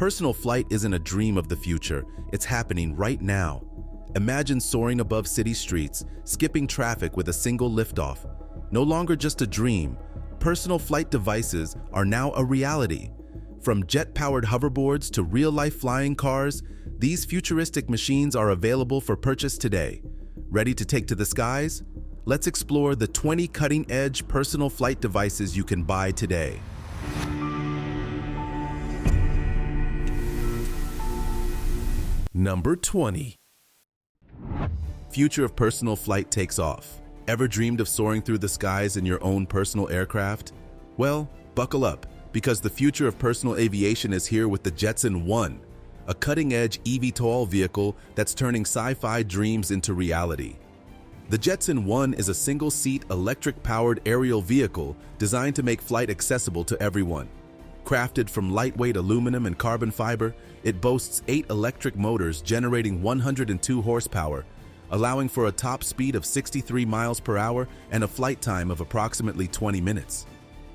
Personal flight isn't a dream of the future, it's happening right now. Imagine soaring above city streets, skipping traffic with a single liftoff. No longer just a dream, personal flight devices are now a reality. From jet-powered hoverboards to real-life flying cars, these futuristic machines are available for purchase today. Ready to take to the skies? Let's explore the 20 cutting-edge personal flight devices you can buy today. Number 20. Future of personal flight takes off. Ever dreamed of soaring through the skies in your own personal aircraft? Well, buckle up, because the future of personal aviation is here with the Jetson 1, a cutting-edge eVTOL vehicle that's turning sci-fi dreams into reality. The Jetson 1 is a single-seat, electric-powered aerial vehicle designed to make flight accessible to everyone. Crafted from lightweight aluminum and carbon fiber, it boasts 8 electric motors generating 102 horsepower, allowing for a top speed of 63 miles per hour and a flight time of approximately 20 minutes.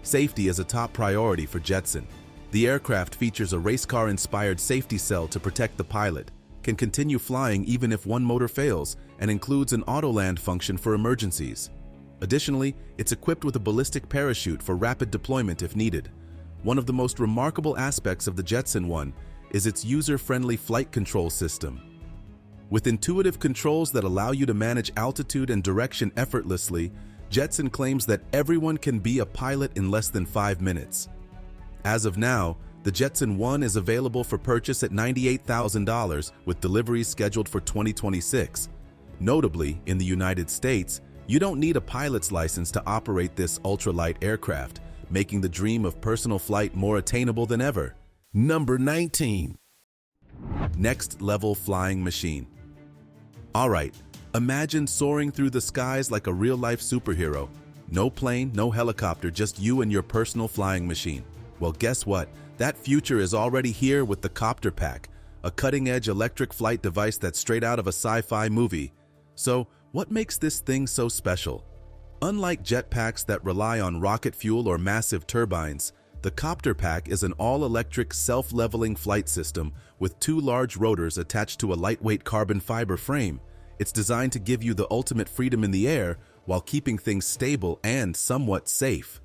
Safety is a top priority for Jetson. The aircraft features a race car-inspired safety cell to protect the pilot, can continue flying even if one motor fails, and includes an auto-land function for emergencies. Additionally, it's equipped with a ballistic parachute for rapid deployment if needed. One of the most remarkable aspects of the Jetson 1 is its user-friendly flight control system. With intuitive controls that allow you to manage altitude and direction effortlessly, Jetson claims that everyone can be a pilot in less than 5 minutes. As of now, the Jetson 1 is available for purchase at $98,000 with deliveries scheduled for 2026. Notably, in the United States, you don't need a pilot's license to operate this ultralight aircraft, making the dream of personal flight more attainable than ever. Number 19. Next level flying machine. Alright, imagine soaring through the skies like a real-life superhero. No plane, no helicopter, just you and your personal flying machine. Well, guess what? That future is already here with the Copter Pack, a cutting-edge electric flight device that's straight out of a sci-fi movie. So, what makes this thing so special? Unlike jetpacks that rely on rocket fuel or massive turbines, the Copter Pack is an all-electric, self-leveling flight system with 2 large rotors attached to a lightweight carbon fiber frame. It's designed to give you the ultimate freedom in the air while keeping things stable and somewhat safe.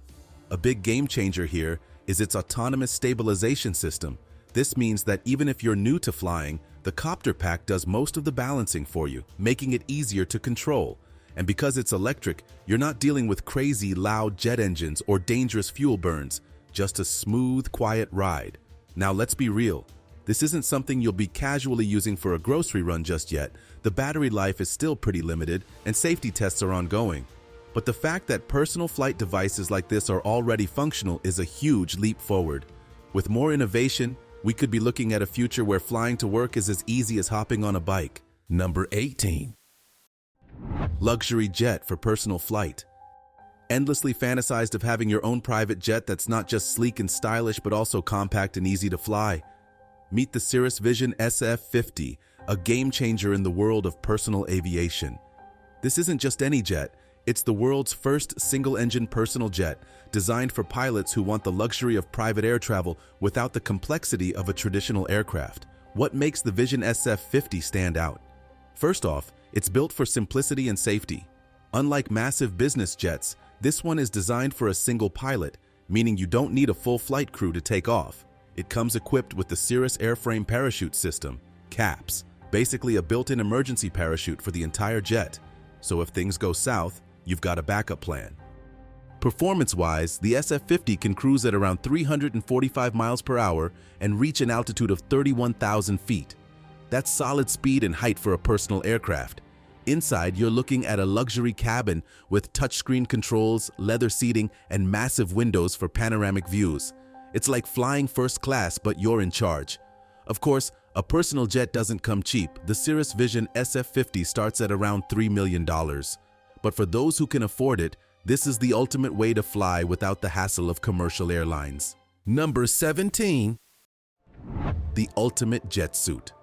A big game changer here is its autonomous stabilization system. This means that even if you're new to flying, the Copter Pack does most of the balancing for you, making it easier to control. And because it's electric, you're not dealing with crazy, loud jet engines or dangerous fuel burns, just a smooth, quiet ride. Now let's be real. This isn't something you'll be casually using for a grocery run just yet. The battery life is still pretty limited and safety tests are ongoing. But the fact that personal flight devices like this are already functional is a huge leap forward. With more innovation, we could be looking at a future where flying to work is as easy as hopping on a bike. Number 18. Luxury jet for personal flight. Endlessly fantasized of having your own private jet that's not just sleek and stylish but also compact and easy to fly? Meet the Cirrus Vision SF-50, a game changer in the world of personal aviation. This isn't just any jet, it's the world's first single-engine personal jet, designed for pilots who want the luxury of private air travel without the complexity of a traditional aircraft. What makes the Vision SF-50 stand out? First off, it's built for simplicity and safety. Unlike massive business jets, this one is designed for a single pilot, meaning you don't need a full flight crew to take off. It comes equipped with the Cirrus Airframe Parachute System, CAPS, basically a built-in emergency parachute for the entire jet. So if things go south, you've got a backup plan. Performance-wise, the SF-50 can cruise at around 345 miles per hour and reach an altitude of 31,000 feet. That's solid speed and height for a personal aircraft. Inside, you're looking at a luxury cabin with touchscreen controls, leather seating, and massive windows for panoramic views. It's like flying first class, but you're in charge. Of course, a personal jet doesn't come cheap. The Cirrus Vision SF-50 starts at around $3 million. But for those who can afford it, this is the ultimate way to fly without the hassle of commercial airlines. Number 17. The ultimate jet suit.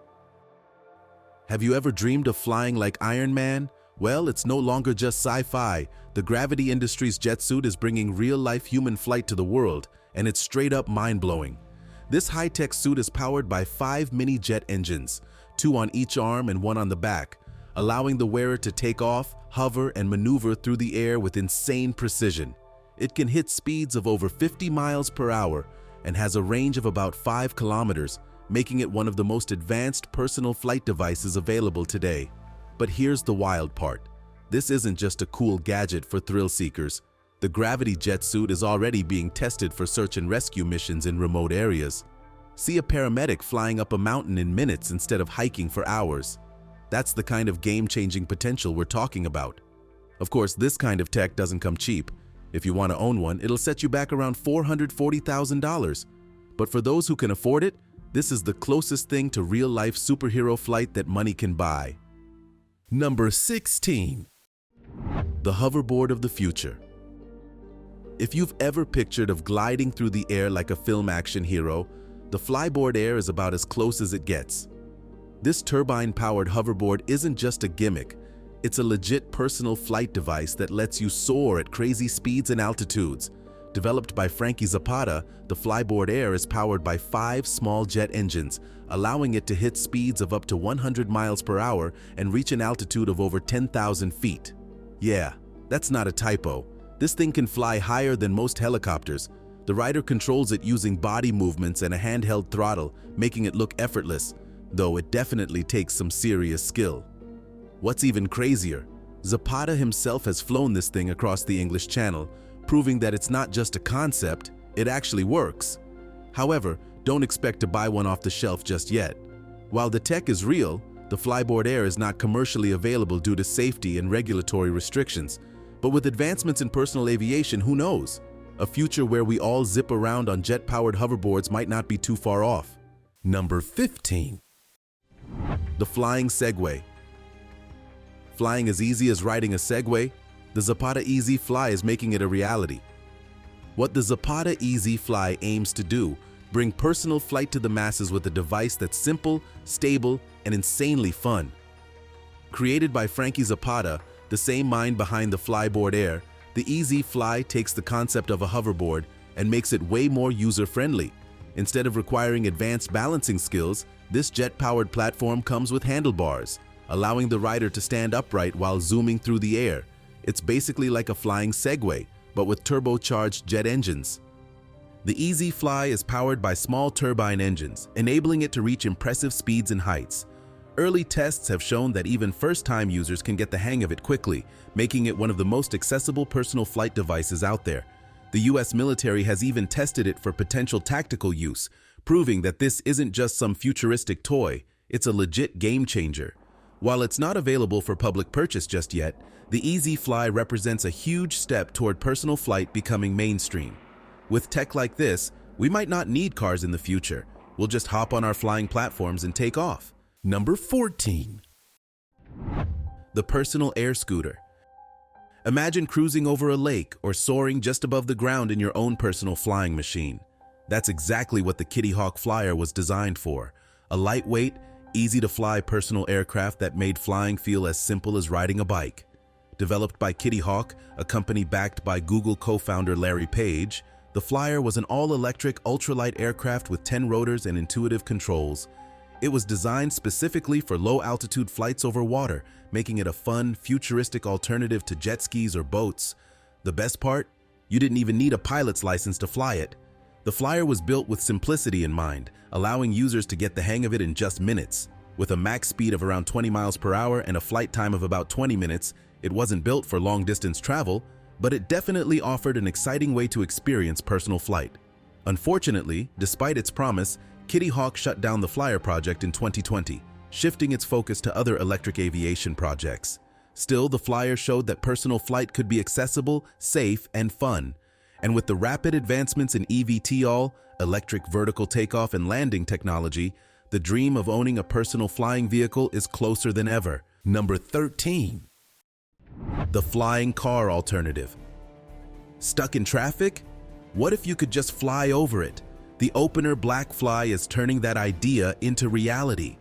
Have you ever dreamed of flying like Iron Man? Well, it's no longer just sci-fi. The Gravity Industries jet suit is bringing real-life human flight to the world, and it's straight up mind-blowing. This high-tech suit is powered by 5 mini-jet engines, 2 on each arm and 1 on the back, allowing the wearer to take off, hover, and maneuver through the air with insane precision. It can hit speeds of over 50 miles per hour and has a range of about 5 kilometers, making it one of the most advanced personal flight devices available today. But here's the wild part. This isn't just a cool gadget for thrill seekers. The gravity jet suit is already being tested for search and rescue missions in remote areas. See a paramedic flying up a mountain in minutes instead of hiking for hours. That's the kind of game-changing potential we're talking about. Of course, this kind of tech doesn't come cheap. If you want to own one, it'll set you back around $440,000. But for those who can afford it, this is the closest thing to real-life superhero flight that money can buy. Number 16. The hoverboard of the future. If you've ever pictured of gliding through the air like a film action hero, the Flyboard Air is about as close as it gets. This turbine-powered hoverboard isn't just a gimmick. It's a legit personal flight device that lets you soar at crazy speeds and altitudes. Developed by Frankie Zapata, the Flyboard Air is powered by 5 small jet engines, allowing it to hit speeds of up to 100 miles per hour and reach an altitude of over 10,000 feet. Yeah, that's not a typo. This thing can fly higher than most helicopters. The rider controls it using body movements and a handheld throttle, making it look effortless, though it definitely takes some serious skill. What's even crazier, Zapata himself has flown this thing across the English Channel, proving that it's not just a concept, it actually works. However, don't expect to buy one off the shelf just yet. While the tech is real, the Flyboard Air is not commercially available due to safety and regulatory restrictions. But with advancements in personal aviation, who knows? A future where we all zip around on jet-powered hoverboards might not be too far off. Number 15. The flying Segway. Flying as easy as riding a Segway, the Zapata Easy Fly is making it a reality. What the Zapata Easy Fly aims to do, bring personal flight to the masses with a device that's simple, stable, and insanely fun. Created by Frankie Zapata, the same mind behind the Flyboard Air, the Easy Fly takes the concept of a hoverboard and makes it way more user-friendly. Instead of requiring advanced balancing skills, this jet-powered platform comes with handlebars, allowing the rider to stand upright while zooming through the air. It's basically like a flying Segway, but with turbocharged jet engines. The Easy Fly is powered by small turbine engines, enabling it to reach impressive speeds and heights. Early tests have shown that even first-time users can get the hang of it quickly, making it one of the most accessible personal flight devices out there. The US military has even tested it for potential tactical use, proving that this isn't just some futuristic toy, it's a legit game changer. While it's not available for public purchase just yet, the Easy Fly represents a huge step toward personal flight becoming mainstream. With tech like this, we might not need cars in the future. We'll just hop on our flying platforms and take off. Number 14. The personal air scooter. Imagine cruising over a lake or soaring just above the ground in your own personal flying machine. That's exactly what the Kitty Hawk Flyer was designed for. A lightweight, easy-to-fly personal aircraft that made flying feel as simple as riding a bike. Developed by Kitty Hawk, a company backed by Google co-founder Larry Page, the Flyer was an all-electric, ultralight aircraft with 10 rotors and intuitive controls. It was designed specifically for low-altitude flights over water, making it a fun, futuristic alternative to jet skis or boats. The best part? You didn't even need a pilot's license to fly it. The Flyer was built with simplicity in mind, allowing users to get the hang of it in just minutes. With a max speed of around 20 miles per hour and a flight time of about 20 minutes, it wasn't built for long-distance travel, but it definitely offered an exciting way to experience personal flight. Unfortunately, despite its promise, Kitty Hawk shut down the Flyer project in 2020, shifting its focus to other electric aviation projects. Still, the Flyer showed that personal flight could be accessible, safe, and fun. And with the rapid advancements in eVTOL, electric vertical takeoff and landing technology, the dream of owning a personal flying vehicle is closer than ever. Number 13. The flying car alternative. Stuck in traffic? What if you could just fly over it? The opener Black Fly is turning that idea into reality.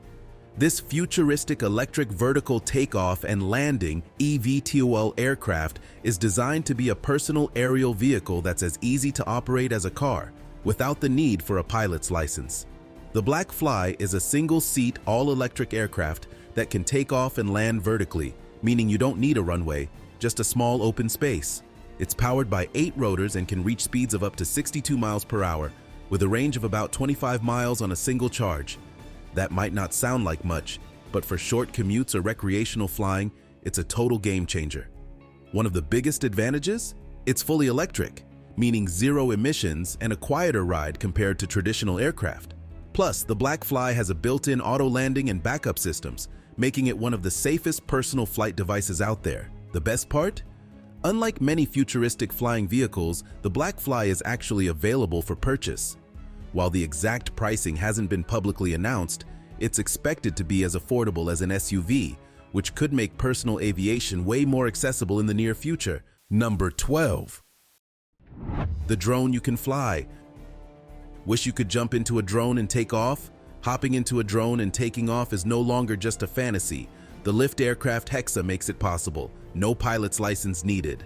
This futuristic electric vertical takeoff and landing eVTOL aircraft is designed to be a personal aerial vehicle that's as easy to operate as a car. without the need for a pilot's license. The Black Fly is a single-seat, all-electric aircraft that can take off and land vertically, meaning you don't need a runway, just a small open space. It's powered by 8 rotors and can reach speeds of up to 62 miles per hour, with a range of about 25 miles on a single charge. That might not sound like much, but for short commutes or recreational flying, it's a total game changer. One of the biggest advantages? It's fully electric, meaning zero emissions and a quieter ride compared to traditional aircraft. Plus, the Black Fly has a built-in auto landing and backup systems, making it one of the safest personal flight devices out there. The best part? Unlike many futuristic flying vehicles, the Black Fly is actually available for purchase. While the exact pricing hasn't been publicly announced, it's expected to be as affordable as an SUV, which could make personal aviation way more accessible in the near future. Number 12. The drone you can fly. Wish you could jump into a drone and take off? Hopping into a drone and taking off is no longer just a fantasy. The lift aircraft Hexa makes it possible. No pilot's license needed.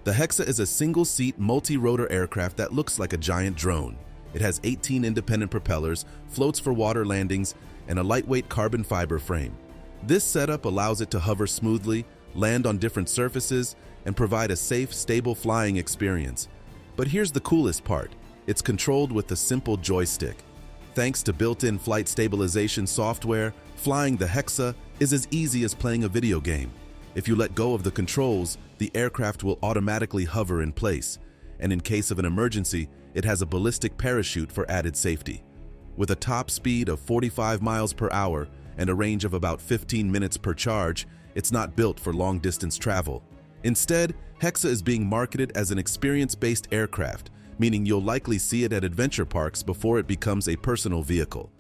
The Hexa is a single-seat, multi-rotor aircraft that looks like a giant drone. It has 18 independent propellers, floats for water landings, and a lightweight carbon fiber frame. This setup allows it to hover smoothly, land on different surfaces, and provide a safe, stable flying experience. But here's the coolest part. It's controlled with a simple joystick. Thanks to built-in flight stabilization software, flying the Hexa is as easy as playing a video game. If you let go of the controls, the aircraft will automatically hover in place, and in case of an emergency, it has a ballistic parachute for added safety. With a top speed of 45 miles per hour and a range of about 15 minutes per charge, it's not built for long-distance travel. Instead, Hexa is being marketed as an experience-based aircraft, meaning you'll likely see it at adventure parks before it becomes a personal vehicle.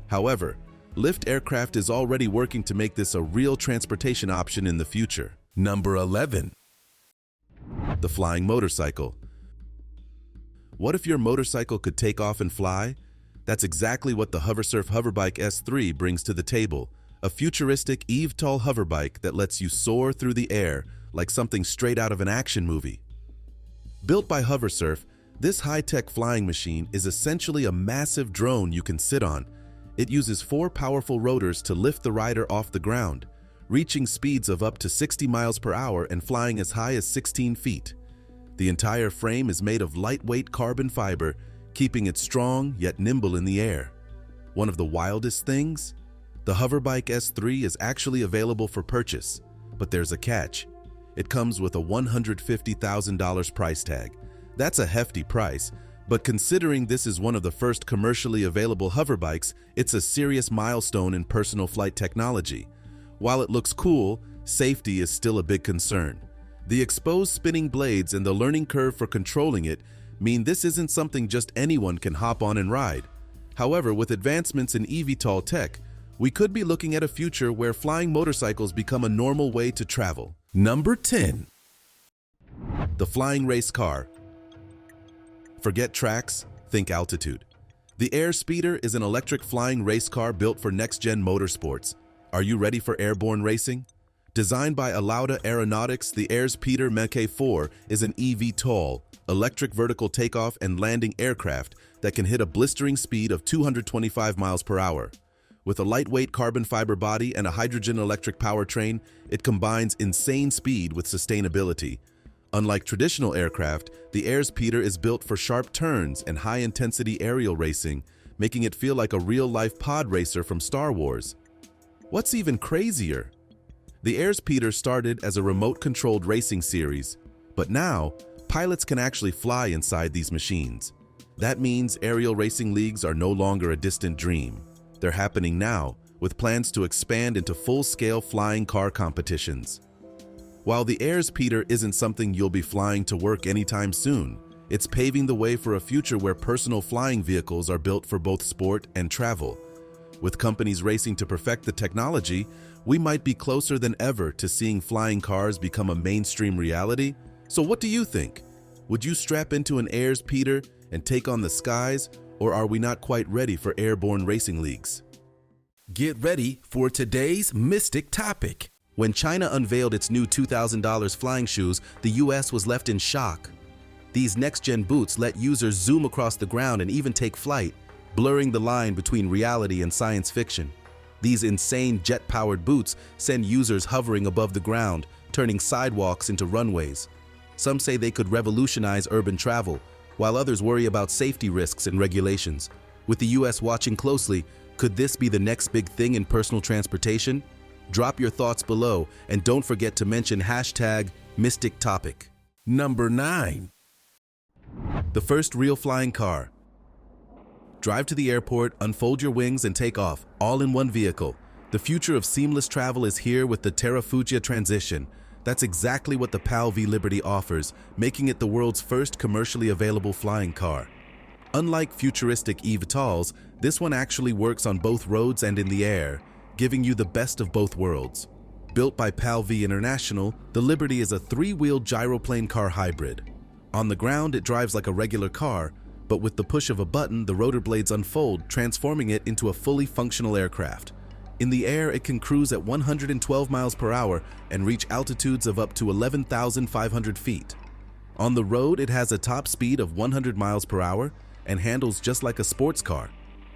However, Lift Aircraft is already working to make this a real transportation option in the future. Number 11. The flying motorcycle. What if your motorcycle could take off and fly? That's exactly what the HoverSurf Hoverbike S3 brings to the table, a futuristic eVTOL hoverbike that lets you soar through the air like something straight out of an action movie. Built by HoverSurf, this high-tech flying machine is essentially a massive drone you can sit on. It uses 4 powerful rotors to lift the rider off the ground, reaching speeds of up to 60 miles per hour and flying as high as 16 feet. The entire frame is made of lightweight carbon fiber, keeping it strong yet nimble in the air. One of the wildest things? The Hoverbike S3 is actually available for purchase, but there's a catch. It comes with a $150,000 price tag. That's a hefty price, but considering this is one of the first commercially available hoverbikes, it's a serious milestone in personal flight technology. While it looks cool, safety is still a big concern. The exposed spinning blades and the learning curve for controlling it mean this isn't something just anyone can hop on and ride. However, with advancements in eVTOL tech, we could be looking at a future where flying motorcycles become a normal way to travel. Number 10. The flying race car. Forget tracks, think altitude. The Airspeeder is an electric flying race car built for next-gen motorsports. Are you ready for airborne racing? Designed by Alauda Aeronautics, the Airspeeder Mach 4 is an eVTOL, electric vertical takeoff and landing aircraft that can hit a blistering speed of 225 miles per hour. With a lightweight carbon fiber body and a hydrogen electric powertrain, it combines insane speed with sustainability. Unlike traditional aircraft, the Airspeeder is built for sharp turns and high-intensity aerial racing, making it feel like a real-life pod racer from Star Wars. What's even crazier? The Airspeeder started as a remote-controlled racing series, but now, pilots can actually fly inside these machines. That means aerial racing leagues are no longer a distant dream. They're happening now, with plans to expand into full-scale flying car competitions. While the Airspeeder isn't something you'll be flying to work anytime soon, it's paving the way for a future where personal flying vehicles are built for both sport and travel. With companies racing to perfect the technology, we might be closer than ever to seeing flying cars become a mainstream reality. So what do you think? Would you strap into an Airspeeder and take on the skies, or are we not quite ready for airborne racing leagues? Get ready for today's mystic topic. When China unveiled its new $2,000 flying shoes, the US was left in shock. These next-gen boots let users zoom across the ground and even take flight, blurring the line between reality and science fiction. These insane jet-powered boots send users hovering above the ground, turning sidewalks into runways. Some say they could revolutionize urban travel, while others worry about safety risks and regulations. With the US watching closely, could this be the next big thing in personal transportation? Drop your thoughts below, and don't forget to mention #MysticTopic. Number 9. The first real flying car. Drive to the airport, unfold your wings, and take off, all in one vehicle. The future of seamless travel is here with the Terrafugia Transition. That's exactly what the PAL V Liberty offers, making it the world's first commercially available flying car. Unlike futuristic eVTOLs, this one actually works on both roads and in the air, giving you the best of both worlds. Built by PAL V International, the Liberty is a 3-wheeled gyroplane car hybrid. On the ground, it drives like a regular car, but with the push of a button, the rotor blades unfold, transforming it into a fully functional aircraft. In the air, it can cruise at 112 miles per hour and reach altitudes of up to 11,500 feet. On the road, it has a top speed of 100 miles per hour and handles just like a sports car.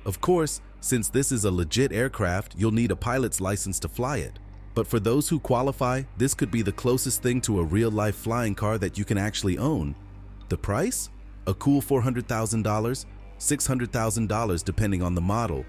Of course, since this is a legit aircraft, you'll need a pilot's license to fly it. But for those who qualify, this could be the closest thing to a real-life flying car that you can actually own. The price? A cool $400,000, $600,000 depending on the model.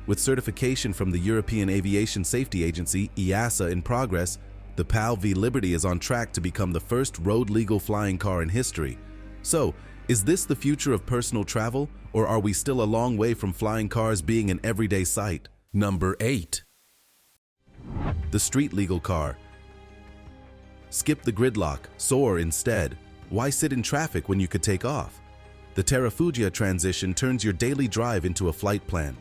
With certification from the European Aviation Safety Agency, EASA, in progress, the PAL V Liberty is on track to become the first road-legal flying car in history. So, is this the future of personal travel, or are we still a long way from flying cars being an everyday sight? Number 8. The street-legal car. Skip the gridlock, soar instead. Why sit in traffic when you could take off? The Terrafugia Transition turns your daily drive into a flight plan.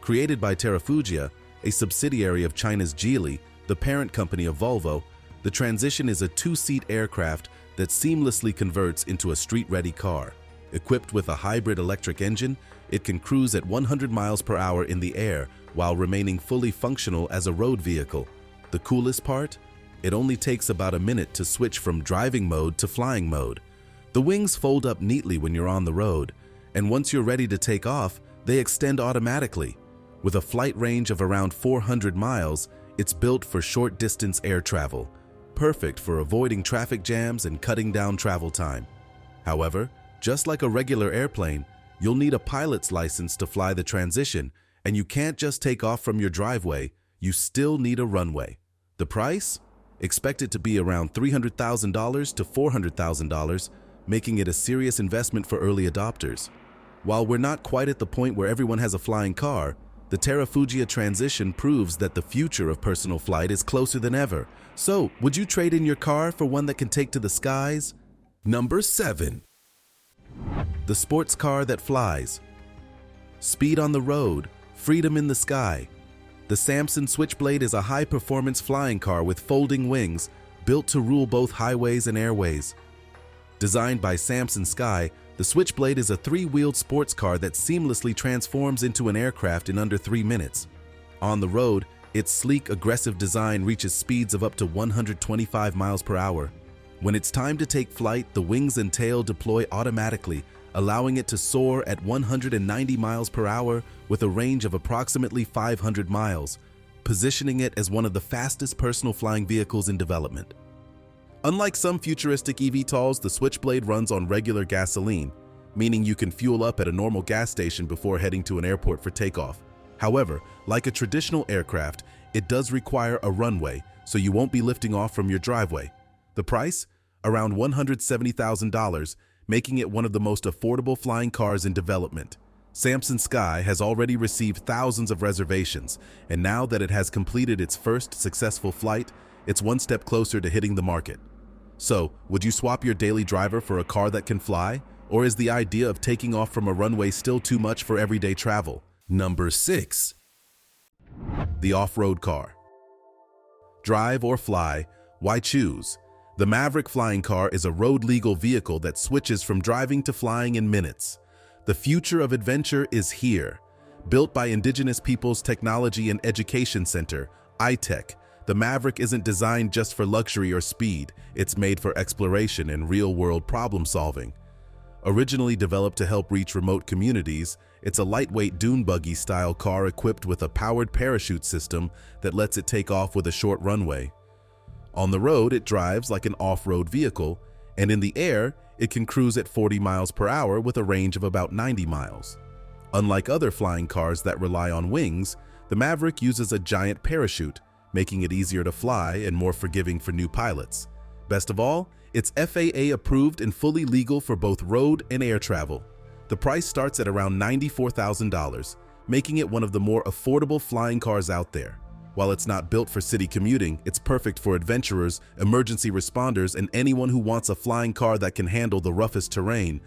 Created by Terrafugia, a subsidiary of China's Geely, the parent company of Volvo, the Transition is a 2-seat aircraft that seamlessly converts into a street-ready car. Equipped with a hybrid electric engine, it can cruise at 100 miles per hour in the air while remaining fully functional as a road vehicle. The coolest part? It only takes about a minute to switch from driving mode to flying mode. The wings fold up neatly when you're on the road, and once you're ready to take off, they extend automatically. With a flight range of around 400 miles, it's built for short-distance air travel, perfect for avoiding traffic jams and cutting down travel time. However, just like a regular airplane, you'll need a pilot's license to fly the Transition, and you can't just take off from your driveway, you still need a runway. The price? Expected to be around $300,000 to $400,000, making it a serious investment for early adopters. While we're not quite at the point where everyone has a flying car, the Terrafugia Transition proves that the future of personal flight is closer than ever. So, would you trade in your car for one that can take to the skies? Number 7. The sports car that flies. Speed on the road, freedom in the sky. The Samson Switchblade is a high-performance flying car with folding wings, built to rule both highways and airways. Designed by Samson Sky, the Switchblade is a 3-wheeled sports car that seamlessly transforms into an aircraft in under 3 minutes. On the road, its sleek, aggressive design reaches speeds of up to 125 miles per hour. When it's time to take flight, the wings and tail deploy automatically, allowing it to soar at 190 miles per hour with a range of approximately 500 miles, positioning it as one of the fastest personal flying vehicles in development. Unlike some futuristic eVTOLs, the Switchblade runs on regular gasoline, meaning you can fuel up at a normal gas station before heading to an airport for takeoff. However, like a traditional aircraft, it does require a runway, so you won't be lifting off from your driveway. The price? Around $170,000, making it one of the most affordable flying cars in development. Samson Sky has already received thousands of reservations, and now that it has completed its first successful flight, it's one step closer to hitting the market. So, would you swap your daily driver for a car that can fly? Or is the idea of taking off from a runway still too much for everyday travel? Number 6. The off-road car. Drive or fly, why choose? The Maverick flying car is a road-legal vehicle that switches from driving to flying in minutes. The future of adventure is here. Built by Indigenous Peoples Technology and Education Center, ITEC, the Maverick isn't designed just for luxury or speed. It's made for exploration and real-world problem-solving. Originally developed to help reach remote communities, it's a lightweight dune buggy-style car equipped with a powered parachute system that lets it take off with a short runway. On the road, it drives like an off-road vehicle, and in the air, it can cruise at 40 miles per hour with a range of about 90 miles. Unlike other flying cars that rely on wings, the Maverick uses a giant parachute, making it easier to fly and more forgiving for new pilots. Best of all, it's FAA approved and fully legal for both road and air travel. The price starts at around $94,000, making it one of the more affordable flying cars out there. While it's not built for city commuting, it's perfect for adventurers, emergency responders, and anyone who wants a flying car that can handle the roughest terrain.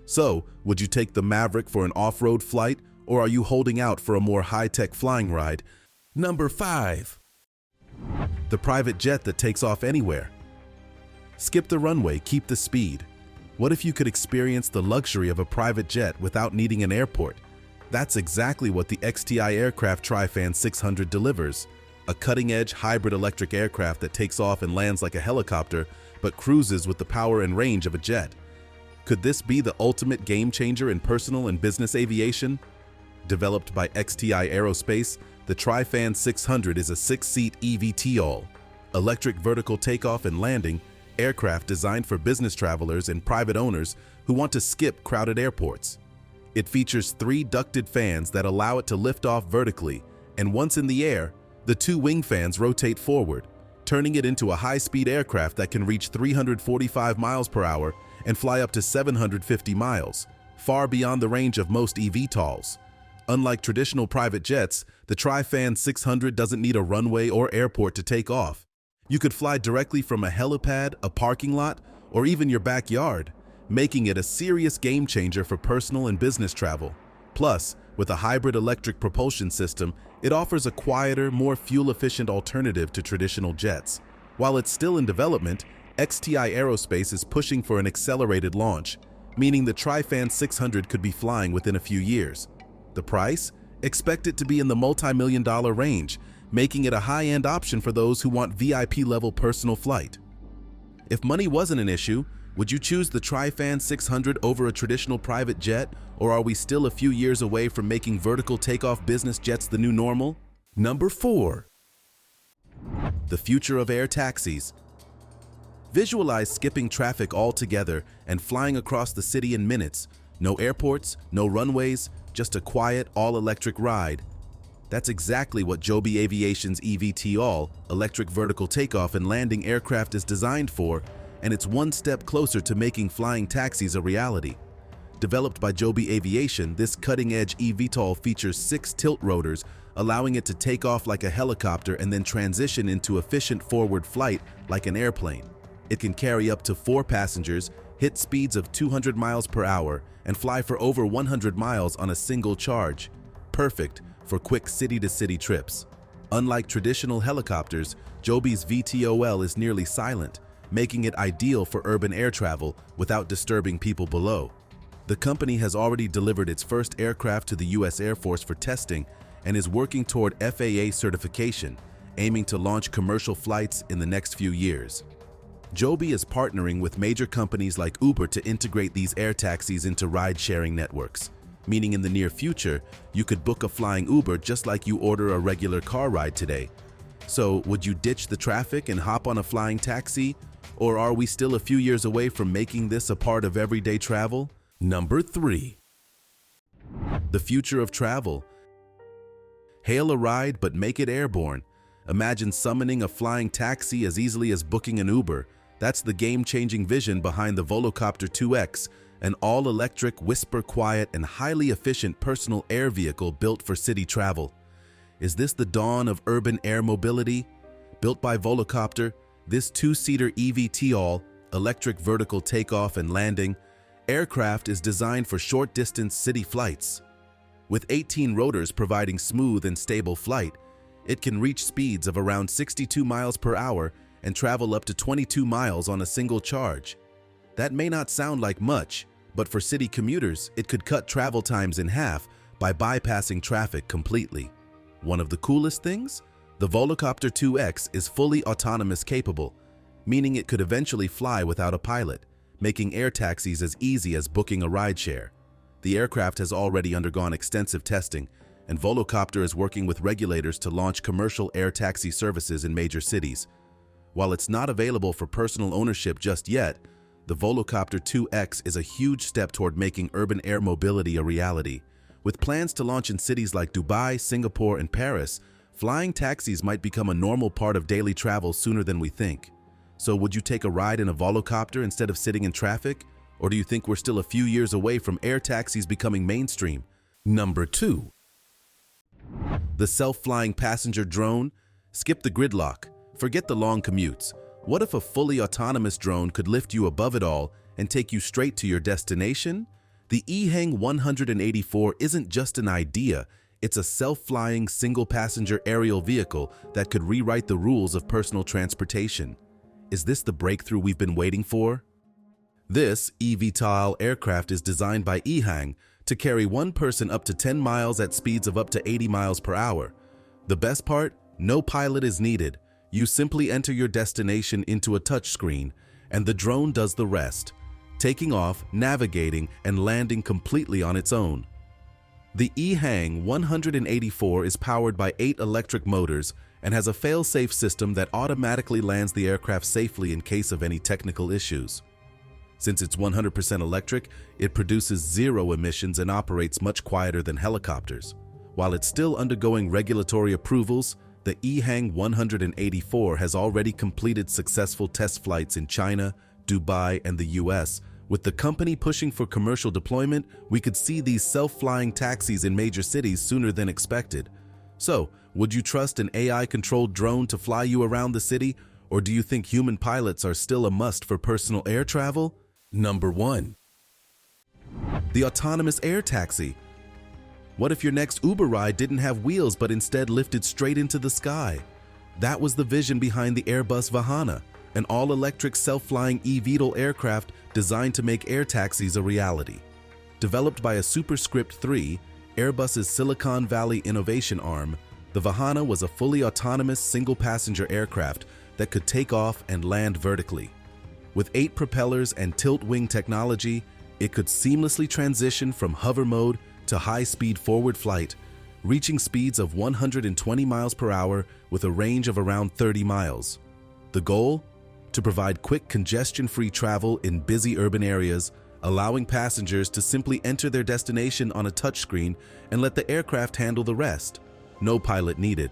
So, would you take the Maverick for an off-road flight, or are you holding out for a more high-tech flying ride? Number 5. The private jet that takes off anywhere. Skip the runway, keep the speed. What if you could experience the luxury of a private jet without needing an airport? That's exactly what the XTI Aircraft Tri-Fan 600 delivers. A cutting-edge hybrid electric aircraft that takes off and lands like a helicopter, but cruises with the power and range of a jet. Could this be the ultimate game changer in personal and business aviation? Developed by XTI Aerospace, the Tri-Fan 600 is a 6-seat eVTOL, electric vertical takeoff and landing, aircraft designed for business travelers and private owners who want to skip crowded airports. It features 3 ducted fans that allow it to lift off vertically, and once in the air, the 2 wing fans rotate forward, turning it into a high-speed aircraft that can reach 345 miles per hour and fly up to 750 miles, far beyond the range of most eVTOLs. Unlike traditional private jets, the Tri-Fan 600 doesn't need a runway or airport to take off. You could fly directly from a helipad, a parking lot, or even your backyard, making it a serious game changer for personal and business travel. Plus, with a hybrid electric propulsion system, it offers a quieter, more fuel-efficient alternative to traditional jets. While it's still in development, XTI Aerospace is pushing for an accelerated launch, meaning the Tri-Fan 600 could be flying within a few years. The price? Expect it to be in the multi-million-dollar range, making it a high-end option for those who want VIP-level personal flight. If money wasn't an issue, would you choose the Tri-Fan 600 over a traditional private jet, or are we still a few years away from making vertical takeoff business jets the new normal? Number 4. The future of air taxis. Visualize skipping traffic altogether and flying across the city in minutes. No airports, no runways, just a quiet, all-electric ride. That's exactly what Joby Aviation's eVTOL, electric vertical takeoff and landing aircraft is designed for, and it's one step closer to making flying taxis a reality. Developed by Joby Aviation, this cutting-edge eVTOL features 6 tilt rotors, allowing it to take off like a helicopter and then transition into efficient forward flight like an airplane. It can carry up to 4 passengers, hit speeds of 200 miles per hour, and fly for over 100 miles on a single charge. Perfect for quick city-to-city trips. Unlike traditional helicopters, Joby's VTOL is nearly silent, making it ideal for urban air travel without disturbing people below. The company has already delivered its first aircraft to the U.S. Air Force for testing and is working toward FAA certification, aiming to launch commercial flights in the next few years. Joby is partnering with major companies like Uber to integrate these air taxis into ride-sharing networks, meaning in the near future, you could book a flying Uber just like you order a regular car ride today. So, would you ditch the traffic and hop on a flying taxi? Or are we still a few years away from making this a part of everyday travel? Number 3. The future of travel. Hail a ride, but make it airborne. Imagine summoning a flying taxi as easily as booking an Uber. That's the game-changing vision behind the Volocopter 2X, an all-electric, whisper-quiet, and highly efficient personal air vehicle built for city travel. Is this the dawn of urban air mobility? Built by Volocopter, this 2-seater eVTOL, electric vertical takeoff and landing, aircraft is designed for short-distance city flights. With 18 rotors providing smooth and stable flight, it can reach speeds of around 62 miles per hour and travel up to 22 miles on a single charge. That may not sound like much, but for city commuters, it could cut travel times in half by bypassing traffic completely. One of the coolest things? The Volocopter 2X is fully autonomous capable, meaning it could eventually fly without a pilot, making air taxis as easy as booking a rideshare. The aircraft has already undergone extensive testing, and Volocopter is working with regulators to launch commercial air taxi services in major cities. While it's not available for personal ownership just yet, the Volocopter 2X is a huge step toward making urban air mobility a reality. With plans to launch in cities like Dubai, Singapore, and Paris, flying taxis might become a normal part of daily travel sooner than we think. So would you take a ride in a Volocopter instead of sitting in traffic? Or do you think we're still a few years away from air taxis becoming mainstream? Number 2. The self-flying passenger drone. Skip the gridlock. Forget the long commutes. What if a fully autonomous drone could lift you above it all and take you straight to your destination? The EHang 184 isn't just an idea, it's a self-flying single-passenger aerial vehicle that could rewrite the rules of personal transportation. Is this the breakthrough we've been waiting for? This eVTOL aircraft is designed by EHang to carry one person up to 10 miles at speeds of up to 80 miles per hour. The best part? No pilot is needed. You simply enter your destination into a touchscreen, and the drone does the rest, taking off, navigating, and landing completely on its own. The EHang 184 is powered by 8 electric motors and has a fail-safe system that automatically lands the aircraft safely in case of any technical issues. Since it's 100% electric, it produces 0 emissions and operates much quieter than helicopters. While it's still undergoing regulatory approvals, the EHang 184 has already completed successful test flights in China, Dubai, and the US. With the company pushing for commercial deployment, we could see these self-flying taxis in major cities sooner than expected. So, would you trust an AI-controlled drone to fly you around the city, or do you think human pilots are still a must for personal air travel? Number 1. The autonomous air taxi. What if your next Uber ride didn't have wheels but instead lifted straight into the sky? That was the vision behind the Airbus Vahana, an all-electric self-flying eVTOL aircraft designed to make air taxis a reality. Developed by a Superscript 3, Airbus's Silicon Valley innovation arm, the Vahana was a fully autonomous single-passenger aircraft that could take off and land vertically. With 8 propellers and tilt-wing technology, it could seamlessly transition from hover mode to high-speed forward flight, reaching speeds of 120 miles per hour with a range of around 30 miles. The goal? To provide quick congestion-free travel in busy urban areas, allowing passengers to simply enter their destination on a touchscreen and let the aircraft handle the rest. No pilot needed.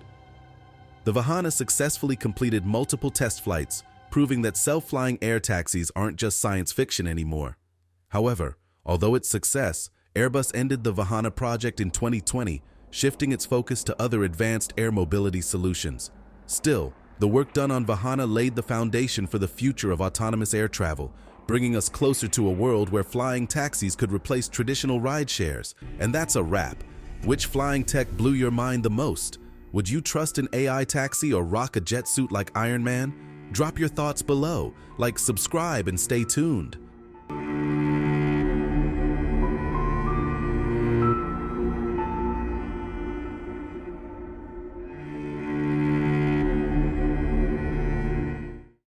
The Vahana successfully completed multiple test flights, proving that self-flying air taxis aren't just science fiction anymore. However, although its success, Airbus ended the Vahana project in 2020, shifting its focus to other advanced air mobility solutions. Still, the work done on Vahana laid the foundation for the future of autonomous air travel, bringing us closer to a world where flying taxis could replace traditional ride shares. And that's a wrap. Which flying tech blew your mind the most? Would you trust an AI taxi or rock a jet suit like Iron Man? Drop your thoughts below, subscribe, and stay tuned.